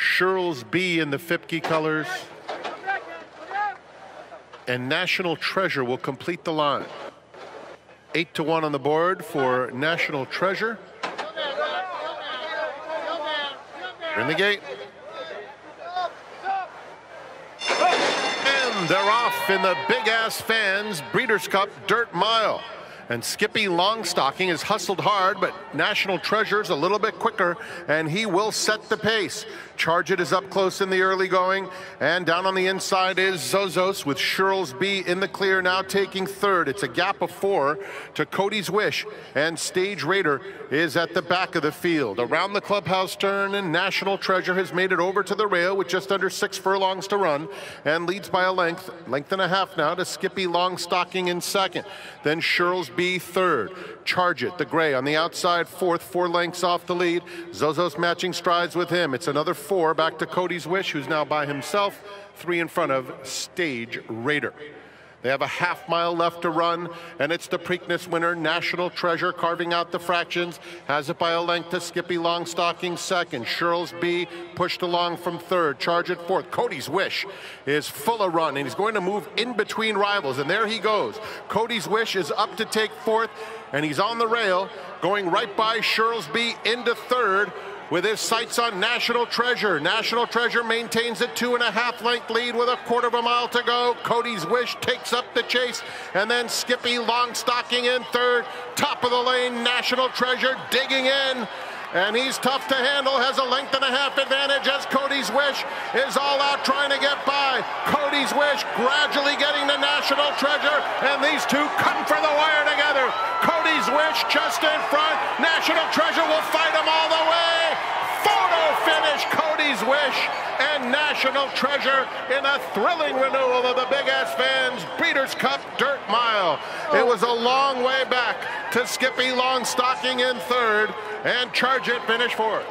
Shirl's B in the Fipke colors. And National Treasure will complete the line. 8-1 on the board for National Treasure. We're in the gate. And they're off in the Big Ass Fans Breeders' Cup Dirt Mile. And Skippy Longstocking is hustled hard, but National Treasure's a little bit quicker, and he will set the pace. Charge It is up close in the early going, and down on the inside is Zozos with Shirl's B in the clear, now taking third. It's a gap of 4 to Cody's Wish, and Stage Raider is at the back of the field. Around the clubhouse turn, and National Treasure has made it over to the rail with just under 6 furlongs to run, and leads by a length and a half now to Skippy Longstocking in second. Then Shirl's B third. Charge It, the gray, on the outside fourth, 4 lengths off the lead. Zozos matching strides with him. It's another 4 back to Cody's Wish, who's now by himself, 3 in front of Stage Raider. They have a half-mile left to run, and it's the Preakness winner, National Treasure, carving out the fractions. Has it by a length to Skippy Longstocking second. Shirl's B pushed along from third. Charge It fourth. Cody's Wish is full of run, and he's going to move in between rivals, and there he goes. Cody's Wish is up to take fourth, and he's on the rail, going right by Shirl's B into third, with his sights on National Treasure. National Treasure maintains a 2.5 length lead with a 1/4 mile to go. Cody's Wish takes up the chase, and then Skippy Longstocking in third. Top of the lane, National Treasure digging in, and he's tough to handle, has a 1.5 length advantage as Cody's Wish is all out trying to get by. Cody's Wish gradually getting to National Treasure, and these two come for the wire together. Cody's Wish just in front. National Treasure will fight him all the way. Photo finish, Cody's Wish and National Treasure in a thrilling renewal of the Big Ass Fans Breeders' Cup Dirt Mile. It was a long way back to Skippy Longstocking in third, and Charge It finished fourth.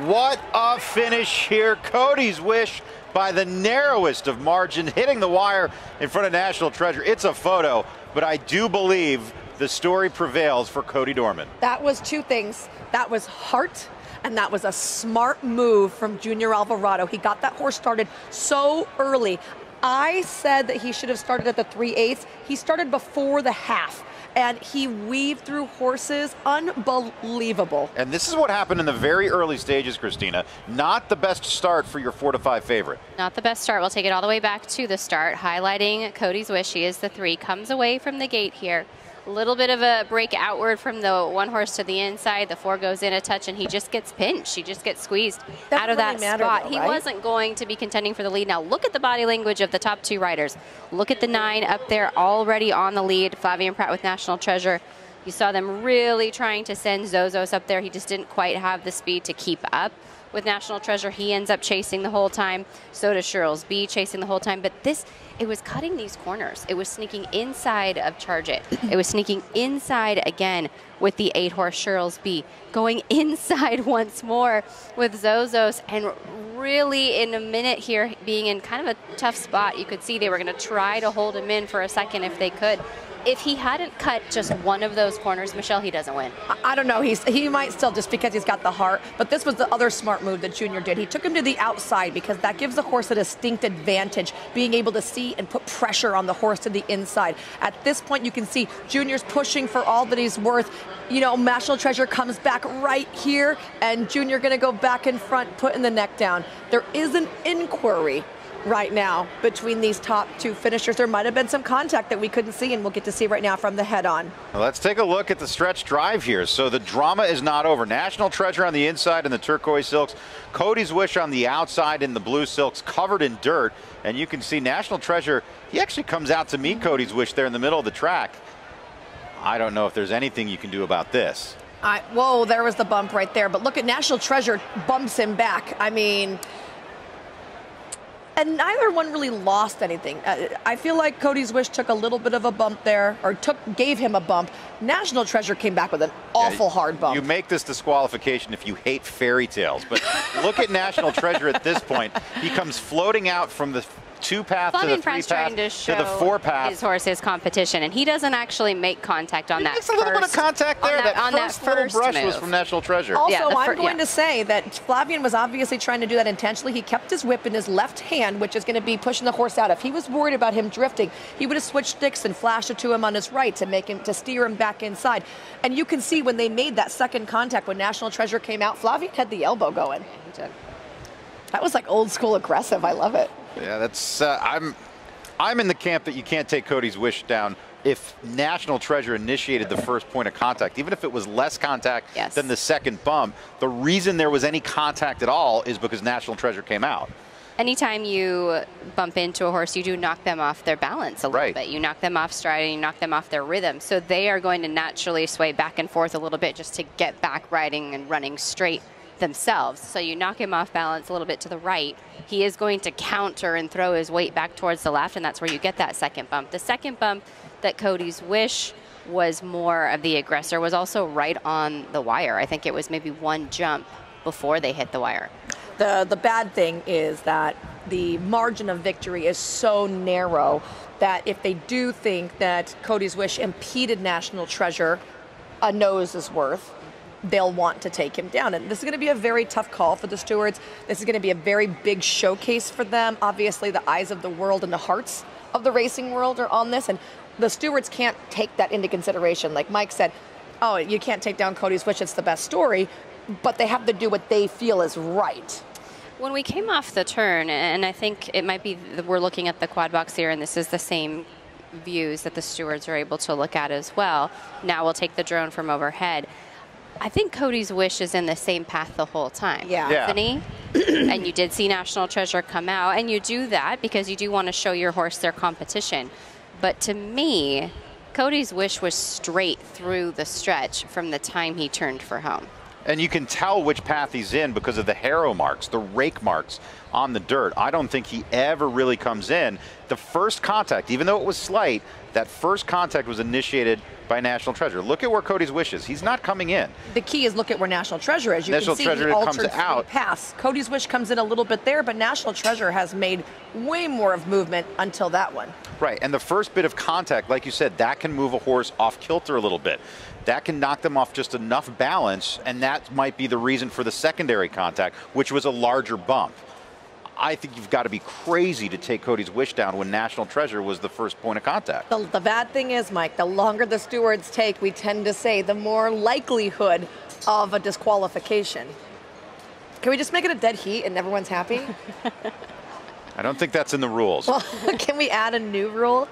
What a finish here. Cody's Wish by the narrowest of margin, hitting the wire in front of National Treasure. It's a photo, but I do believe the story prevails for Cody Dorman. That was 2 things. That was heart, and that was a smart move from Junior Alvarado. He got that horse started so early. I said that he should have started at the 3/8. He started before the half, and he weaved through horses. Unbelievable. And this is what happened in the very early stages, Christina. Not the best start for your 4 to 5 favorite. Not the best start. We'll take it all the way back to the start, highlighting Cody's Wish. He is the 3, comes away from the gate here. A little bit of a break outward from the 1 horse to the inside. The 4 goes in a touch, and he just gets pinched. He just gets squeezed out of that spot. He wasn't going to be contending for the lead. Now look at the body language of the top 2 riders. Look at the 9 up there already on the lead. Flavien Prat with National Treasure. You saw them really trying to send Zozos up there. He just didn't quite have the speed to keep up with National Treasure. He ends up chasing the whole time. So does Shirl's B, chasing the whole time. But this, it was cutting these corners. It was sneaking inside of Charge It. It was sneaking inside again with the 8 horse Shirl's B, going inside once more with Zozos, and really in a minute here being in kind of a tough spot. You could see they were going to try to hold him in for a second if they could. If he hadn't cut just one of those corners, Michelle, he doesn't win. I don't know. He might still, just because he's got the heart. But this was the other smart move that Junior did. He took him to the outside because that gives the horse a distinct advantage, being able to see and put pressure on the horse to the inside. At this point, you can see Junior's pushing for all that he's worth. You know, National Treasure comes back right here, and Junior going to go back in front, putting the neck down. There is an inquiry right now between these top 2 finishers. There might have been some contact that we couldn't see, and we'll get to see right now from the head-on. Well, let's take a look at the stretch drive here. So the drama is not over. National Treasure on the inside in the turquoise silks. Cody's Wish on the outside in the blue silks, covered in dirt. And you can see National Treasure, he actually comes out to meet Cody's Wish there in the middle of the track. I don't know if there's anything you can do about this. Whoa, there was the bump right there. But look at National Treasure bumps him back. I mean, and neither one really lost anything. I feel like Cody's Wish took a little bit of a bump there, or gave him a bump. National Treasure came back with an awful hard bump. You make this disqualification if you hate fairy tales, but look at National Treasure at this point. He comes floating out from the 2 path to the Flavian 3 Pratt's path trying to show the 4 path. his horse's competition, and he doesn't actually make contact on that It's a little bit of contact there. That first little brush was from National Treasure. Also, I'm going to say that Flavian was obviously trying to do that intentionally. He kept his whip in his left hand, which is going to be pushing the horse out. If he was worried about him drifting, he would have switched sticks and flashed it to him on his right to steer him back inside. And you can see when they made that second contact, when National Treasure came out, Flavian had the elbow going. That was like old school aggressive. I love it. Yeah, that's I'm in the camp that you can't take Cody's Wish down if National Treasure initiated the first point of contact, even if it was less contact than the second bump. The reason there was any contact at all is because National Treasure came out. Anytime you bump into a horse, you do knock them off their balance a little bit. You knock them off stride and you knock them off their rhythm. So they are going to naturally sway back and forth a little bit just to get back riding and running straight themselves. So you knock him off balance a little bit to the right. He is going to counter and throw his weight back towards the left, and that's where you get that second bump. The second bump that Cody's Wish was more of the aggressor was also right on the wire. I think it was maybe 1 jump before they hit the wire. The bad thing is that the margin of victory is so narrow that if they do think that Cody's Wish impeded National Treasure a nose's worth, they'll want to take him down. And this is going to be a very tough call for the stewards. This is going to be a very big showcase for them. Obviously, the eyes of the world and the hearts of the racing world are on this, and the stewards can't take that into consideration. Like Mike said, oh, you can't take down Cody's Wish, it's the best story, but they have to do what they feel is right. When we came off the turn, and I think it might be we're looking at the quad box here, and this is the same views that the stewards are able to look at as well. Now we'll take the drone from overhead. I think Cody's Wish is in the same path the whole time. Isn't he? And you did see National Treasure come out, and you do that because you do want to show your horse their competition. But to me, Cody's Wish was straight through the stretch from the time he turned for home. And you can tell which path he's in because of the harrow marks, the rake marks on the dirt. I don't think he ever really comes in. The first contact, even though it was slight, that first contact was initiated by National Treasure. Look at where Cody's Wish is. He's not coming in. The key is look at where National Treasure is. You National can see Treasure he comes altered out. pass. Cody's Wish comes in a little bit there, but National Treasure has made way more of movement until that one. Right, and the first bit of contact, like you said, that can move a horse off kilter a little bit. That can knock them off just enough balance, and that might be the reason for the secondary contact, which was a larger bump. I think you've got to be crazy to take Cody's Wish down when National Treasure was the first point of contact. The bad thing is, Mike, the longer the stewards take, we tend to say the more likelihood of a disqualification. Can we just make it a dead heat and everyone's happy? I don't think that's in the rules. Well, can we add a new rule?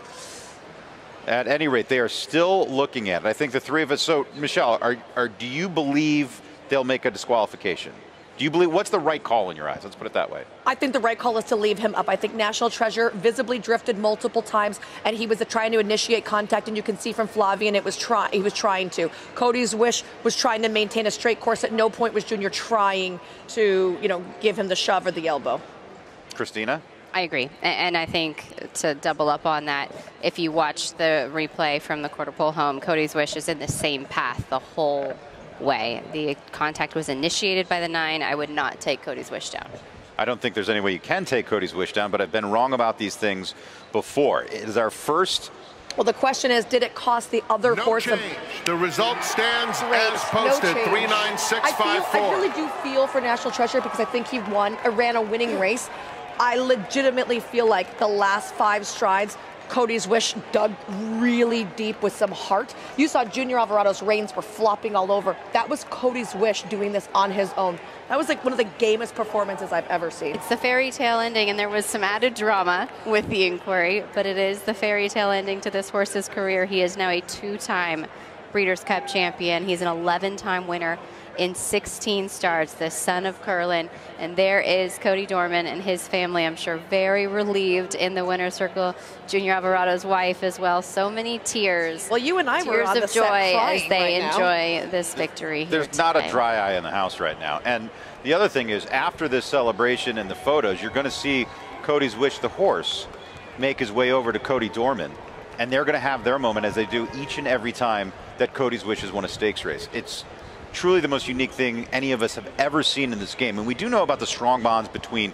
At any rate, they are still looking at it. I think the three of us. So, Michelle, do you believe they'll make a disqualification? Do you believe, what's the right call in your eyes? Let's put it that way. I think the right call is to leave him up. I think National Treasure visibly drifted multiple times, and he was trying to initiate contact, and you can see from Flavian he was trying to. Cody's Wish was trying to maintain a straight course. At no point was Junior trying to, give him the shove or the elbow. Christina? I agree. And I think to double up on that, if you watch the replay from the quarter pole home, Cody's Wish is in the same path the whole way. The contact was initiated by the 9. I would not take Cody's Wish down. I don't think there's any way you can take Cody's Wish down, but I've been wrong about these things before. It is our first. Well, the question is, did it cost the other horse? No change. The result stands as posted, 39654. I really do feel for National Treasure because I think he ran a winning race. I legitimately feel like the last 5 strides, Cody's Wish dug really deep with some heart. You saw Junior Alvarado's reins were flopping all over. That was Cody's Wish doing this on his own. That was like one of the gamest performances I've ever seen. It's the fairy tale ending, and there was some added drama with the inquiry, but it is the fairy tale ending to this horse's career. He is now a 2-time Breeders' Cup champion. He's an 11-time winner in 16 starts, the son of Curlin. And there is Cody Dorman and his family, I'm sure, very relieved in the winner's circle. Junior Alvarado's wife as well. So many tears. Well, you and I were on tears of joy as they enjoy this victory. There's not a dry eye in the house right now. And the other thing is, after this celebration and the photos, you're going to see Cody's Wish, the horse, make his way over to Cody Dorman. And they're going to have their moment, as they do each and every time that Cody's Wish has won a stakes race. It's truly the most unique thing any of us have ever seen in this game. And we do know about the strong bonds between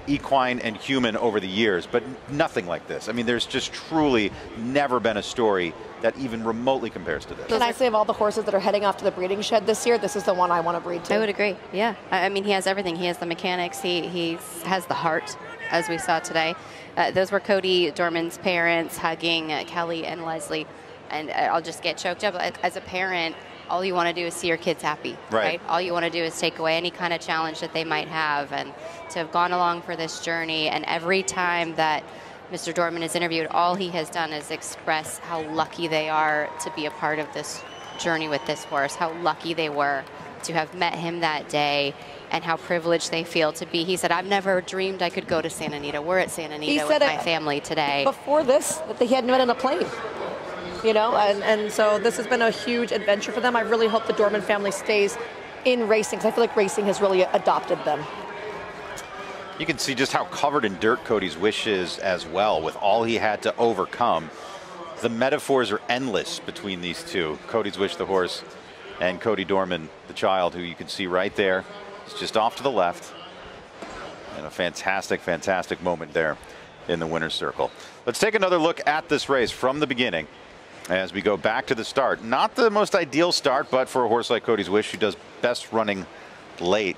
equine and human over the years, but nothing like this. I mean, there's just truly never been a story that even remotely compares to this. Can I say of all the horses that are heading off to the breeding shed this year, this is the one I want to breed to? I would agree, yeah. I mean, he has everything. He has the mechanics, he has the heart, as we saw today. Those were Cody Dorman's parents hugging Kelly and Leslie. And I'll just get choked up. As a parent, all you want to do is see your kids happy, right? All you want to do is take away any kind of challenge that they might have. And to have gone along for this journey, and every time that Mr. Dorman is interviewed, all he has done is express how lucky they are to be a part of this journey with this horse, how lucky they were to have met him that day, and how privileged they feel to be. He said, I've never dreamed I could go to Santa Anita. We're at Santa Anita with my family today. Before this, that he hadn't been on a plane. You know, and so this has been a huge adventure for them. I really hope the Dorman family stays in racing, because I feel like racing has really adopted them. You can see just how covered in dirt Cody's Wish is as well, with all he had to overcome. The metaphors are endless between these two. Cody's Wish, the horse, and Cody Dorman, the child, who you can see right there. It's just off to the left. And a fantastic, fantastic moment there in the winner's circle. Let's take another look at this race from the beginning as we go back to the start. Not the most ideal start, but for a horse like Cody's Wish, who does best running late.